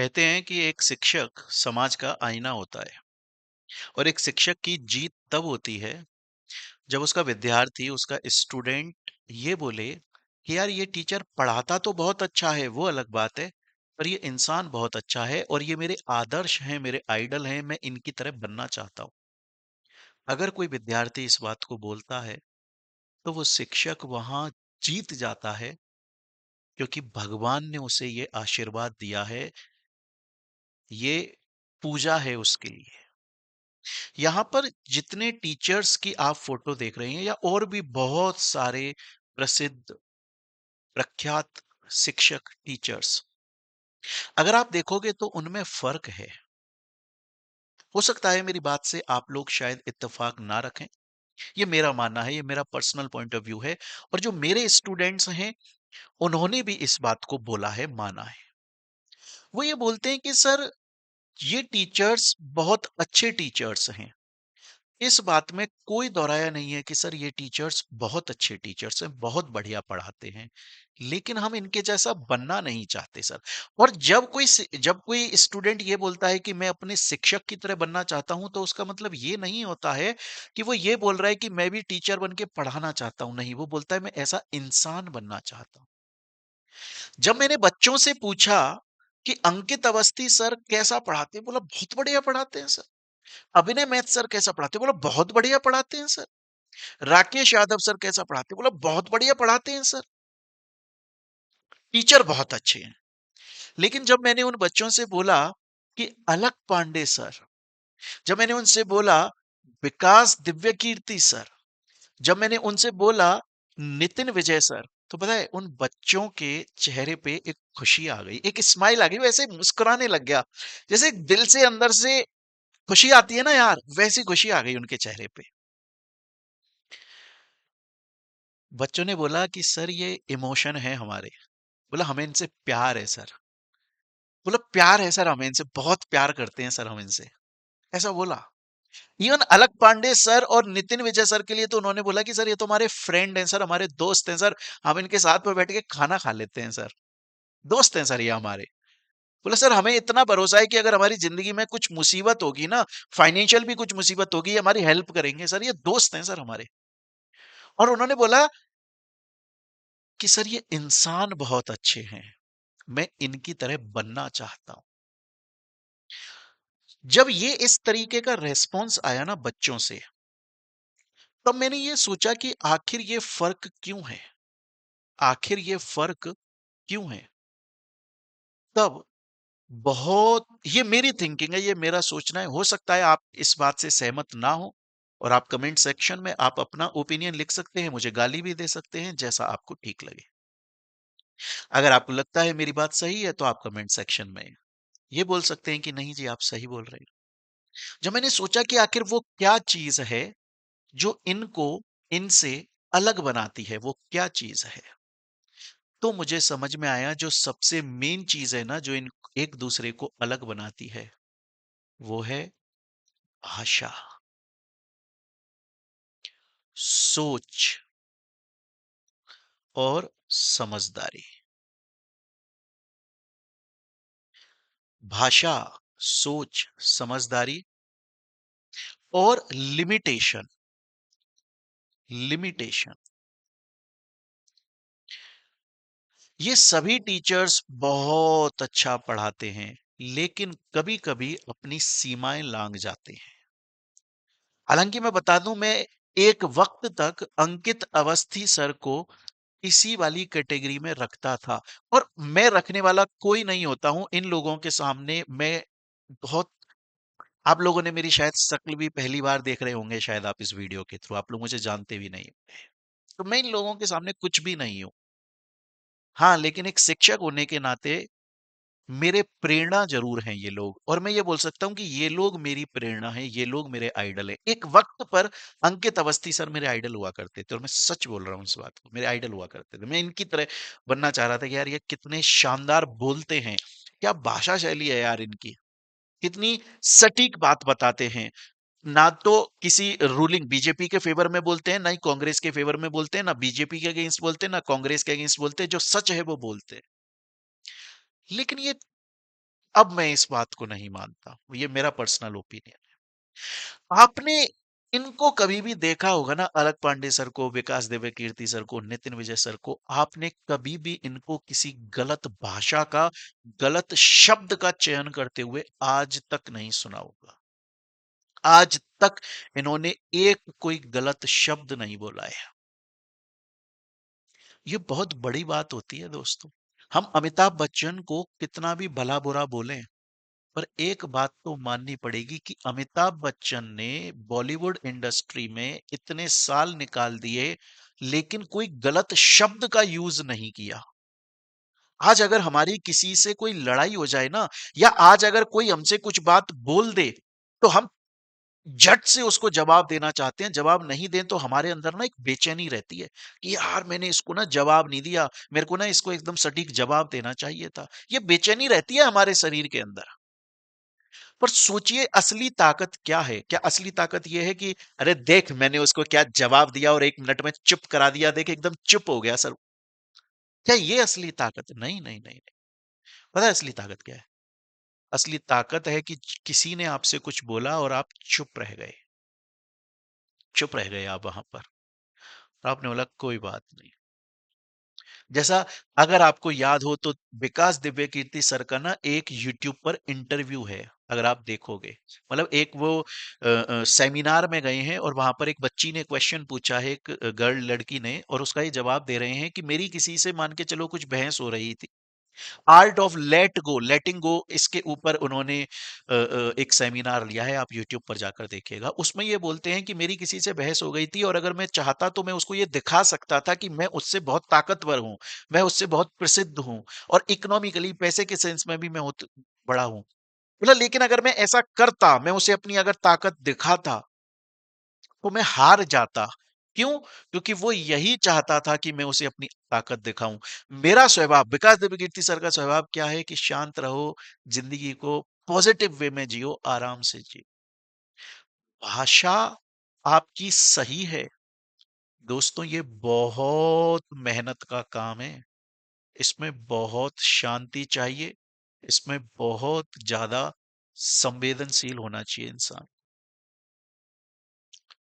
कहते हैं कि एक शिक्षक समाज का आईना होता है और एक शिक्षक की जीत तब होती है जब उसका विद्यार्थी उसका स्टूडेंट ये बोले कि यार ये टीचर पढ़ाता तो बहुत अच्छा है, वो अलग बात है, पर ये इंसान बहुत अच्छा है और ये मेरे आदर्श हैं, मेरे आइडल हैं, मैं इनकी तरह बनना चाहता हूँ। अगर कोई विद्यार्थी इस बात को बोलता है तो वो शिक्षक वहां जीत जाता है, क्योंकि भगवान ने उसे ये आशीर्वाद दिया है, ये पूजा है उसके लिए। यहाँ पर जितने टीचर्स की आप फोटो देख रहे हैं या और भी बहुत सारे प्रसिद्ध प्रख्यात शिक्षक टीचर्स, अगर आप देखोगे तो उनमें फर्क है। हो सकता है मेरी बात से आप लोग शायद इत्तेफाक ना रखें, ये मेरा मानना है, ये मेरा पर्सनल पॉइंट ऑफ व्यू है। और जो मेरे स्टूडेंट्स हैं उन्होंने भी इस बात को बोला है, माना है। वो ये बोलते हैं कि सर ये टीचर्स बहुत अच्छे टीचर्स हैं, इस बात में कोई दोहराया नहीं है कि सर ये टीचर्स बहुत अच्छे टीचर्स हैं, बहुत बढ़िया पढ़ाते हैं, लेकिन हम इनके जैसा बनना नहीं चाहते सर। और जब कोई स्टूडेंट ये बोलता है कि मैं अपने शिक्षक की तरह बनना चाहता हूं, तो उसका मतलब ये नहीं होता है कि वो ये बोल रहा है कि मैं भी टीचर बन के पढ़ाना चाहता हूं। नहीं, वो बोलता है मैं ऐसा इंसान बनना चाहता हूं। जब मैंने बच्चों से पूछा कि अंकित अवस्थी सर कैसा पढ़ाते हैं, बोला बहुत बढ़िया पढ़ाते हैं सर। अभिनय मैथ सर कैसा पढ़ाते हैं, बोला बहुत बढ़िया पढ़ाते हैं सर। राकेश यादव सर कैसा पढ़ाते हैं, बोला बहुत बढ़िया पढ़ाते हैं सर। टीचर बहुत अच्छे हैं। लेकिन जब मैंने उन बच्चों से बोला कि अलक पांडे सर, जब मैंने उनसे बोला विकास दिव्य कीर्ति सर, जब मैंने उनसे बोला नितिन विजय सर, तो पता है उन बच्चों के चेहरे पे एक खुशी आ गई, एक स्माइल आ गई, वैसे मुस्कुराने लग गया, जैसे दिल से अंदर से खुशी आती है ना यार, वैसी खुशी आ गई उनके चेहरे पे। बच्चों ने बोला कि सर ये इमोशन है हमारे। बोला हमें इनसे प्यार है सर। बोला प्यार है सर, हमें इनसे बहुत प्यार करते हैं सर हम इनसे, ऐसा बोला। इवन अलक पांडे सर और नितिन विजय सर के लिए तो उन्होंने बोला कि सर ये तो हमारे फ्रेंड हैं सर, हमारे दोस्त हैं सर, हम इनके साथ में बैठ के खाना खा लेते हैं सर, दोस्त हैं सर ये हमारे। बोला सर हमें इतना भरोसा है कि अगर हमारी जिंदगी में कुछ मुसीबत होगी ना, फाइनेंशियल भी कुछ मुसीबत होगी, ये हमारी हेल्प करेंगे सर, ये दोस्त हैं सर हमारे। और उन्होंने बोला कि सर ये इंसान बहुत अच्छे हैं, मैं इनकी तरह बनना चाहता हूं। जब ये इस तरीके का रेस्पॉन्स आया ना बच्चों से, तब मैंने ये सोचा कि आखिर ये फर्क क्यों है, आखिर ये फर्क क्यों है। तब बहुत, ये मेरी थिंकिंग है, ये मेरा सोचना है, हो सकता है आप इस बात से सहमत ना हो, और आप कमेंट सेक्शन में आप अपना ओपिनियन लिख सकते हैं, मुझे गाली भी दे सकते हैं, जैसा आपको ठीक लगे। अगर आपको लगता है मेरी बात सही है तो आप कमेंट सेक्शन में ये बोल सकते हैं कि नहीं जी आप सही बोल रहे हैं। जब मैंने सोचा कि आखिर वो क्या चीज है जो इनको इनसे अलग बनाती है, वो क्या चीज है, तो मुझे समझ में आया जो सबसे मेन चीज है ना जो इन एक दूसरे को अलग बनाती है, वो है भाषा, सोच और समझदारी। भाषा, सोच, समझदारी और लिमिटेशन। लिमिटेशन, ये सभी टीचर्स बहुत अच्छा पढ़ाते हैं, लेकिन कभी-कभी अपनी सीमाएं लांघ जाते हैं। हालांकि मैं बता दूं, मैं एक वक्त तक अंकित अवस्थी सर को इसी वाली कैटेगरी में रखता था, और मैं रखने वाला कोई नहीं होता हूं इन लोगों के सामने। मैं बहुत, आप लोगों ने मेरी शायद शक्ल भी पहली बार देख रहे होंगे, शायद आप इस वीडियो के थ्रू आप लोग मुझे जानते भी नहीं होंगे, तो मैं इन लोगों के सामने कुछ भी नहीं हूं। हाँ, लेकिन एक शिक्षक होने के नाते मेरे प्रेरणा जरूर हैं ये लोग, और मैं ये बोल सकता हूँ कि ये लोग मेरी प्रेरणा हैं, ये लोग मेरे आइडल हैं। एक वक्त पर अंकित अवस्थी सर मेरे आइडल हुआ करते थे, और मैं सच बोल रहा हूँ इस बात को, मेरे आइडल हुआ करते थे। मैं इनकी तरह बनना चाह रहा था कि यार ये कितने शानदार बोलते हैं, क्या भाषा शैली है यार इनकी, कितनी सटीक बात बताते हैं। ना तो किसी रूलिंग बीजेपी के फेवर में बोलते हैं, ना ही कांग्रेस के फेवर में बोलते हैं, ना बीजेपी के अगेंस्ट बोलते हैं, ना कांग्रेस के अगेंस्ट बोलते हैं, जो सच है वो बोलते हैं। लेकिन ये अब मैं इस बात को नहीं मानता, ये मेरा पर्सनल ओपिनियन है। आपने इनको कभी भी देखा होगा ना, अलक पांडे सर को, विकास दिव्य कीर्ति सर को, नितिन विजय सर को, आपने कभी भी इनको किसी गलत भाषा का, गलत शब्द का चयन करते हुए आज तक नहीं सुना होगा। आज तक इन्होंने एक कोई गलत शब्द नहीं बोला है। ये बहुत बड़ी बात होती है दोस्तों। हम अमिताभ बच्चन को कितना भी भला बुरा बोलें, पर एक बात तो माननी पड़ेगी कि अमिताभ बच्चन ने बॉलीवुड इंडस्ट्री में इतने साल निकाल दिए, लेकिन कोई गलत शब्द का यूज नहीं किया। आज अगर हमारी किसी से कोई लड़ाई हो जाए ना, या आज अगर कोई हमसे कुछ बात बोल दे, तो हम झट से उसको जवाब देना चाहते हैं। जवाब नहीं दें तो हमारे अंदर ना एक बेचैनी रहती है कि यार मैंने इसको ना जवाब नहीं दिया, मेरे को ना इसको एकदम सटीक जवाब देना चाहिए था। ये बेचैनी रहती है हमारे शरीर के अंदर। पर सोचिए असली ताकत क्या है? क्या असली ताकत यह है कि अरे देख मैंने उसको क्या जवाब दिया और 1 मिनट में चुप करा दिया, देख एकदम चुप हो गया सर। क्या ये असली ताकत है? नहीं नहीं नहीं नहीं। पता है असली ताकत क्या है? असली ताकत है कि किसी ने आपसे कुछ बोला और आप चुप रह गए। चुप रह गए आप वहां पर। और आपने बोला कोई बात नहीं। जैसा अगर आपको याद हो तो विकास दिव्य कीर्ति सर का ना एक यूट्यूब पर इंटरव्यू है, अगर आप देखोगे। मतलब एक वो सेमिनार में गए हैं और वहां पर एक बच्ची ने क्वेश्चन पूछा है, एक गर्ल लड़की ने, और उसका ये जवाब दे रहे हैं कि मेरी किसी से मान के चलो कुछ बहस हो रही थी। आर्ट ऑफ लेटिंग गो, इसके ऊपर उन्होंने एक सेमिनार लिया है, आप यूट्यूब पर जाकर देखिएगा। उसमें ये बोलते हैं कि मेरी किसी से बहस हो गई थी और अगर मैं चाहता तो मैं उसको ये दिखा सकता था कि मैं उससे बहुत ताकतवर हूं, मैं उससे बहुत प्रसिद्ध हूं, और इकोनॉमिकली पैसे के सेंस में भी मैं बड़ा हूं। बोला लेकिन अगर मैं ऐसा करता, मैं उसे अपनी अगर ताकत दिखाता, तो मैं हार जाता। क्यों? क्योंकि वो यही चाहता था कि मैं उसे अपनी ताकत दिखाऊं। मेरा स्वभाव, विकास दिव्यकीर्ति सर का स्वभाव क्या है कि शांत रहो, जिंदगी को पॉजिटिव वे में जियो, आराम से जियो। भाषा आपकी सही है दोस्तों, ये बहुत मेहनत का काम है। इसमें बहुत शांति चाहिए, इसमें बहुत ज्यादा संवेदनशील होना चाहिए इंसान।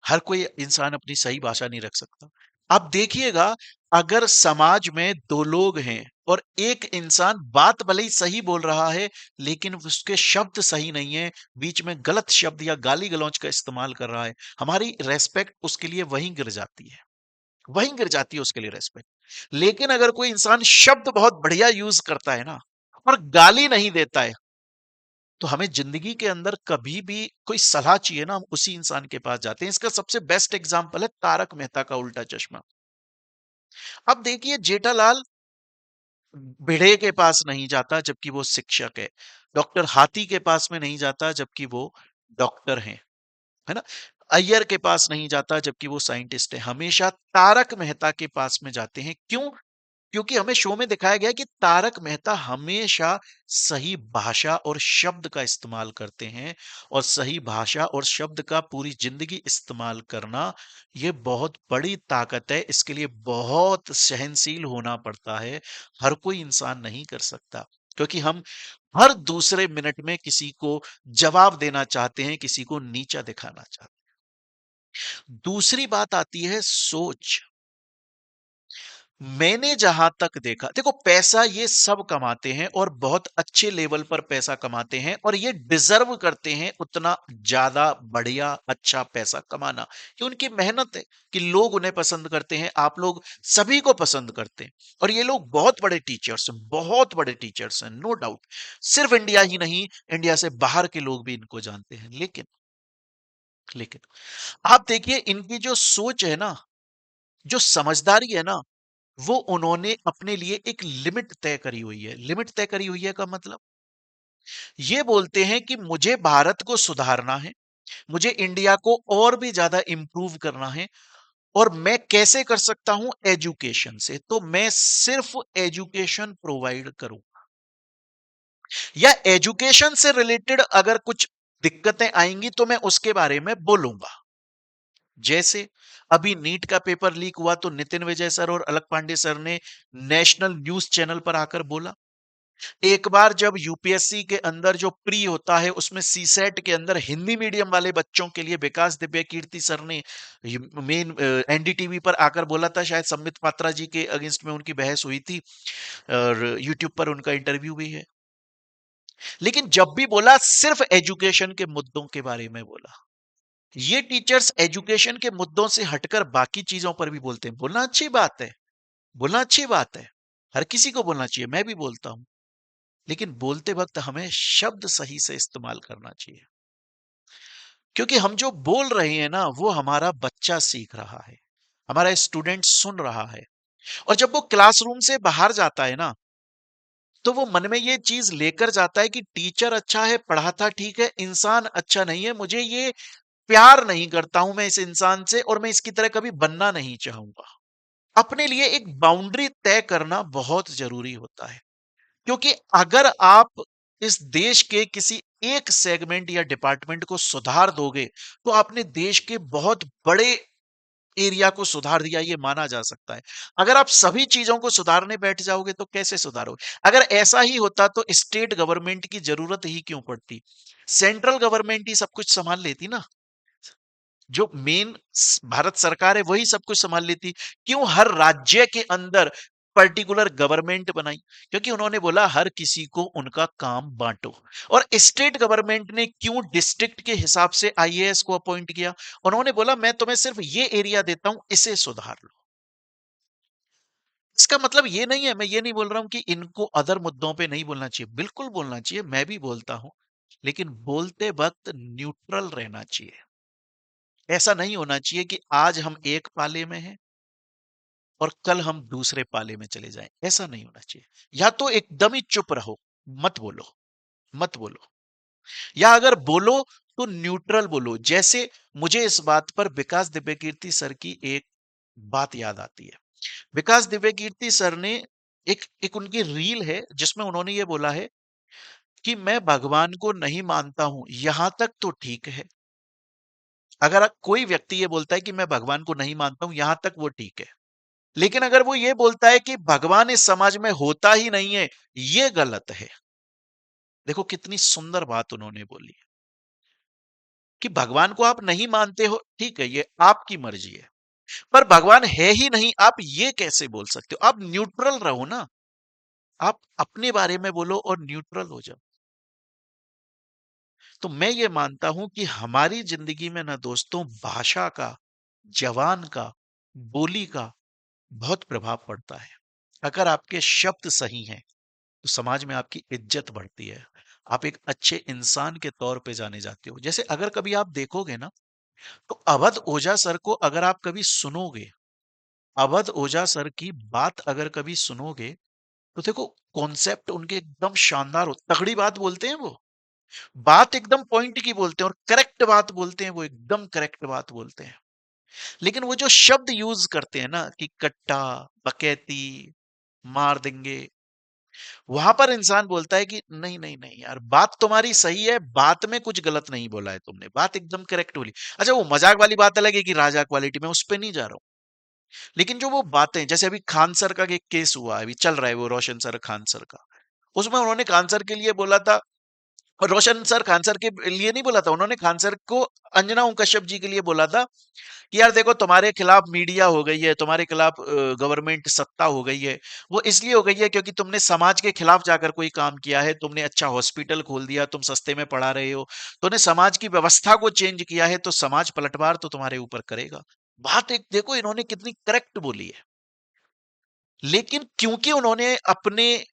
हर कोई इंसान अपनी सही भाषा नहीं रख सकता। आप देखिएगा, अगर समाज में दो लोग हैं और एक इंसान बात भले ही सही बोल रहा है, लेकिन उसके शब्द सही नहीं है, बीच में गलत शब्द या गाली गलौज का इस्तेमाल कर रहा है, हमारी रेस्पेक्ट उसके लिए वहीं गिर जाती है। वहीं गिर जाती है उसके लिए रेस्पेक्ट। लेकिन अगर कोई इंसान शब्द बहुत बढ़िया यूज करता है ना, और गाली नहीं देता है, तो हमें जिंदगी के अंदर कभी भी कोई सलाह चाहिए ना, हम उसी इंसान के पास जाते हैं। इसका सबसे बेस्ट एग्जांपल है तारक मेहता का उल्टा चश्मा। अब देखिए, जेठालाल भिड़े के पास नहीं जाता जबकि वो शिक्षक है, डॉक्टर हाथी के पास में नहीं जाता जबकि वो डॉक्टर हैं, है ना? अय्यर के पास नहीं जाता जबकि वो साइंटिस्ट है, हमेशा तारक मेहता के पास में जाते हैं। क्यों? क्योंकि हमें शो में दिखाया गया है कि तारक मेहता हमेशा सही भाषा और शब्द का इस्तेमाल करते हैं, और सही भाषा और शब्द का पूरी जिंदगी इस्तेमाल करना, ये बहुत बड़ी ताकत है। इसके लिए बहुत सहनशील होना पड़ता है, हर कोई इंसान नहीं कर सकता। क्योंकि हम हर दूसरे मिनट में किसी को जवाब देना चाहते हैं, किसी को नीचा दिखाना चाहते हैं। दूसरी बात आती है सोच। मैंने जहां तक देखा, देखो पैसा ये सब कमाते हैं और बहुत अच्छे लेवल पर पैसा कमाते हैं, और ये डिजर्व करते हैं उतना ज्यादा बढ़िया अच्छा पैसा कमाना। ये उनकी मेहनत है कि लोग उन्हें पसंद करते हैं, आप लोग सभी को पसंद करते हैं। और ये लोग बहुत बड़े टीचर्स हैं, बहुत बड़े टीचर्स हैं, नो डाउट। सिर्फ इंडिया ही नहीं, इंडिया से बाहर के लोग भी इनको जानते हैं। लेकिन आप देखिए, इनकी जो सोच है ना, जो समझदारी है ना, वो उन्होंने अपने लिए एक लिमिट तय करी हुई है। लिमिट तय करी हुई है का मतलब, ये बोलते हैं कि मुझे भारत को सुधारना है, मुझे इंडिया को और भी ज्यादा इंप्रूव करना है, और मैं कैसे कर सकता हूं? एजुकेशन से। तो मैं सिर्फ एजुकेशन प्रोवाइड करूं, या एजुकेशन से रिलेटेड अगर कुछ दिक्कतें आएंगी तो मैं उसके बारे में बोलूंगा। जैसे अभी नीट का पेपर लीक हुआ तो नितिन विजय सर और अलक पांडे सर ने नेशनल न्यूज चैनल पर आकर बोला। एक बार जब यूपीएससी के अंदर जो प्री होता है उसमें सीसेट के अंदर हिंदी मीडियम वाले बच्चों के लिए विकास दिव्य कीर्ति सर ने मेन एनडीटीवी पर आकर बोला था, शायद संबित पात्रा जी के अगेंस्ट में उनकी बहस हुई थी और यूट्यूब पर उनका इंटरव्यू भी है। लेकिन जब भी बोला सिर्फ एजुकेशन के मुद्दों के बारे में बोला। ये टीचर्स एजुकेशन के मुद्दों से हटकर बाकी चीजों पर भी बोलते हैं। बोलना अच्छी बात है, बोलना अच्छी बात है, हर किसी को बोलना चाहिए, मैं भी बोलता हूं। लेकिन बोलते वक्त हमें शब्द सही से इस्तेमाल करना चाहिए, क्योंकि हम जो बोल रहे हैं ना वो हमारा बच्चा सीख रहा है, हमारा स्टूडेंट सुन रहा है। और जब वो क्लासरूम से बाहर जाता है ना, तो वो मन में ये चीज लेकर जाता है कि टीचर अच्छा है, पढ़ाता ठीक है, इंसान अच्छा नहीं है, मुझे ये प्यार नहीं करता हूं मैं इस इंसान से, और मैं इसकी तरह कभी बनना नहीं चाहूंगा। अपने लिए एक बाउंड्री तय करना बहुत जरूरी होता है, क्योंकि अगर आप इस देश के किसी एक सेगमेंट या डिपार्टमेंट को सुधार दोगे, तो आपने देश के बहुत बड़े एरिया को सुधार दिया, ये माना जा सकता है। अगर आप सभी चीजों को सुधारने बैठ जाओगे तो कैसे सुधारोगे? अगर ऐसा ही होता तो स्टेट गवर्नमेंट की जरूरत ही क्यों पड़ती? सेंट्रल गवर्नमेंट ही सब कुछ संभाल लेती ना। जो मेन भारत सरकार है वही सब कुछ संभाल लेती। क्यों हर राज्य के अंदर पर्टिकुलर गवर्नमेंट बनाई? क्योंकि उन्होंने बोला हर किसी को उनका काम बांटो। और स्टेट गवर्नमेंट ने क्यों डिस्ट्रिक्ट के हिसाब से आईएएस को अपॉइंट किया? उन्होंने बोला मैं तुम्हें सिर्फ ये एरिया देता हूं, इसे सुधार लो। इसका मतलब ये नहीं है, मैं ये नहीं बोल रहा हूं कि इनको अदर मुद्दों पे नहीं बोलना चाहिए, बिल्कुल बोलना चाहिए, मैं भी बोलता हूं। लेकिन बोलते वक्त न्यूट्रल रहना चाहिए। ऐसा नहीं होना चाहिए कि आज हम एक पाले में हैं और कल हम दूसरे पाले में चले जाएं। ऐसा नहीं होना चाहिए। या तो एकदम ही चुप रहो, मत बोलो, मत बोलो। या अगर बोलो तो न्यूट्रल बोलो। जैसे मुझे इस बात पर विकास दिव्यकीर्ति सर की एक बात याद आती है। विकास दिव्यकीर्ति सर ने एक एक उनकी रील है जिसमें उन्होंने ये बोला है कि मैं भगवान को नहीं मानता हूं, यहां तक तो ठीक है। अगर कोई व्यक्ति ये बोलता है कि मैं भगवान को नहीं मानता हूं, यहां तक वो ठीक है। लेकिन अगर वो ये बोलता है कि भगवान इस समाज में होता ही नहीं है, ये गलत है। देखो कितनी सुंदर बात उन्होंने बोली कि भगवान को आप नहीं मानते हो, ठीक है, ये आपकी मर्जी है, पर भगवान है ही नहीं, आप ये कैसे बोल सकते हो? आप न्यूट्रल रहो ना। आप अपने बारे में बोलो और न्यूट्रल हो जाओ। तो मैं ये मानता हूं कि हमारी जिंदगी में ना दोस्तों, भाषा का, जवान का, बोली का बहुत प्रभाव पड़ता है। अगर आपके शब्द सही हैं तो समाज में आपकी इज्जत बढ़ती है। आप एक अच्छे इंसान के तौर पे जाने जाते हो। जैसे अगर कभी आप देखोगे ना, तो अवध ओझा सर को अगर आप कभी सुनोगे, अवध ओझा सर की बात अगर कभी सुनोगे, तो देखो कॉन्सेप्ट उनके एकदम शानदार हो, तगड़ी बात बोलते हैं वो। बात एकदम पॉइंट की बोलते हैं और करेक्ट बात बोलते हैं, वो एकदम करेक्ट बात बोलते हैं। लेकिन वो जो शब्द यूज करते हैं ना कि कट्टा, बकैती, मार देंगे, वहां पर इंसान बोलता है कि नहीं नहीं नहीं यार, बात तुम्हारी सही है, बात में कुछ गलत नहीं बोला है तुमने, बात एकदम करेक्ट बोली। अच्छा वो मजाक वाली बात अलग है कि राजा क्वालिटी में, उस पर नहीं जा रहा हूं। लेकिन जो वो बातें, जैसे अभी खान सर का एक केस हुआ, अभी चल रहा है वो रोशन सर खान सर का, उसमें उन्होंने खान सर के लिए बोला था, और रोशन सर खान सर के लिए नहीं बोला था, उन्होंने खान सर को अंजना ओम कश्यप जी के लिए बोला था कि यार देखो तुम्हारे खिलाफ मीडिया हो गई है, तुम्हारे खिलाफ गवर्नमेंट सत्ता हो गई है। वो इसलिए हो गई है क्योंकि तुमने समाज के खिलाफ जाकर कोई काम किया है, तुमने अच्छा हॉस्पिटल खोल दिया, तुम सस्ते में पढ़ा रहे हो, तुमने समाज की व्यवस्था को चेंज किया है, तो समाज पलटवार तो तुम्हारे ऊपर करेगा। बात एक देखो इन्होंने कितनी करेक्ट बोली है। लेकिन क्योंकि उन्होंने अपने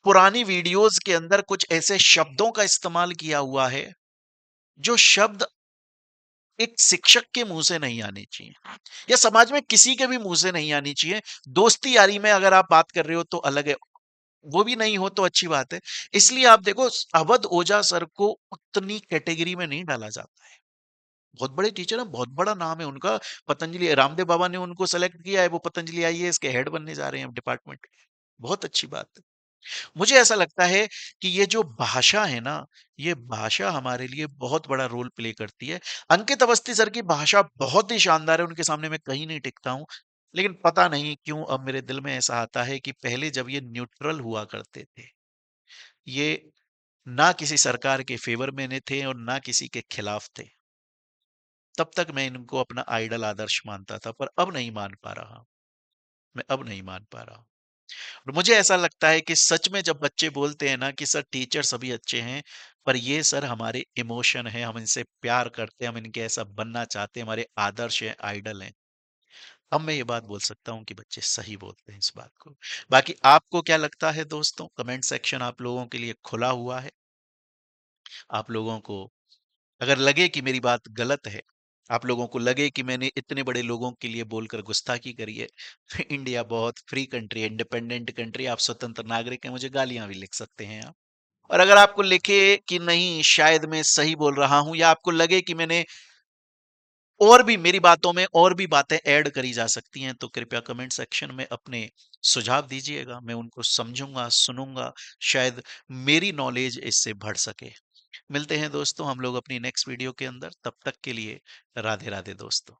पुरानी वीडियोस के अंदर कुछ ऐसे शब्दों का इस्तेमाल किया हुआ है, जो शब्द एक शिक्षक के मुंह से नहीं आने चाहिए, या समाज में किसी के भी मुंह से नहीं आनी चाहिए। दोस्ती यारी में अगर आप बात कर रहे हो तो अलग है, वो भी नहीं हो तो अच्छी बात है। इसलिए आप देखो अवध ओझा सर को उतनी कैटेगरी में नहीं डाला जाता है। बहुत बड़े टीचर है, बहुत बड़ा नाम है उनका। पतंजलि रामदेव बाबा ने उनको सेलेक्ट किया है, वो पतंजलि आईएएस के हेड बनने जा रहे हैं डिपार्टमेंट। बहुत अच्छी बात है। मुझे ऐसा लगता है कि ये जो भाषा है ना, ये भाषा हमारे लिए बहुत बड़ा रोल प्ले करती है। अंकित अवस्थी सर की भाषा बहुत ही शानदार है, उनके सामने मैं कहीं नहीं टिकता हूँ। लेकिन पता नहीं क्यों अब मेरे दिल में ऐसा आता है कि पहले जब ये न्यूट्रल हुआ करते थे, ये ना किसी सरकार के फ़ेवर में ने थे और ना किसी के खिलाफ थे। तब तक मैं इनको अपना आइडल आदर्श मानता था, पर अब नहीं मान पा रहा। मैं अब नहीं मान पा रहा। और मुझे ऐसा लगता है कि सच में जब बच्चे बोलते हैं ना कि सर टीचर सभी अच्छे हैं, पर ये सर हमारे इमोशन हैं, हम इनसे प्यार करते हैं, हम इनके ऐसा बनना चाहते हैं, हमारे आदर्श हैं, आइडल हैं। अब मैं ये बात बोल सकता हूँ कि बच्चे सही बोलते हैं इस बात को। बाकी आपको क्या लगता है दोस्तों? कमेंट सेक्शन आप लोगों के लिए खुला हुआ है। आप लोगों को अगर लगे कि मेरी बात गलत है, आप लोगों को लगे कि मैंने इतने बड़े लोगों के लिए बोलकर गुस्ताखी करी है, इंडिया बहुत फ्री कंट्री है, इंडिपेंडेंट कंट्री, आप स्वतंत्र नागरिक हैं, मुझे गालियाँ भी लिख सकते हैं आप। और अगर आपको लिखे कि नहीं शायद मैं सही बोल रहा हूँ, या आपको लगे कि मैंने और भी मेरी बातों में और भी बातें ऐड करी जा सकती हैं, तो कृपया कमेंट सेक्शन में अपने सुझाव दीजिएगा। मैं उनको समझूँगा, सुनूँगा, शायद मेरी नॉलेज इससे बढ़ सके। मिलते हैं दोस्तों हम लोग अपनी नेक्स्ट वीडियो के अंदर, तब तक के लिए राधे राधे दोस्तों।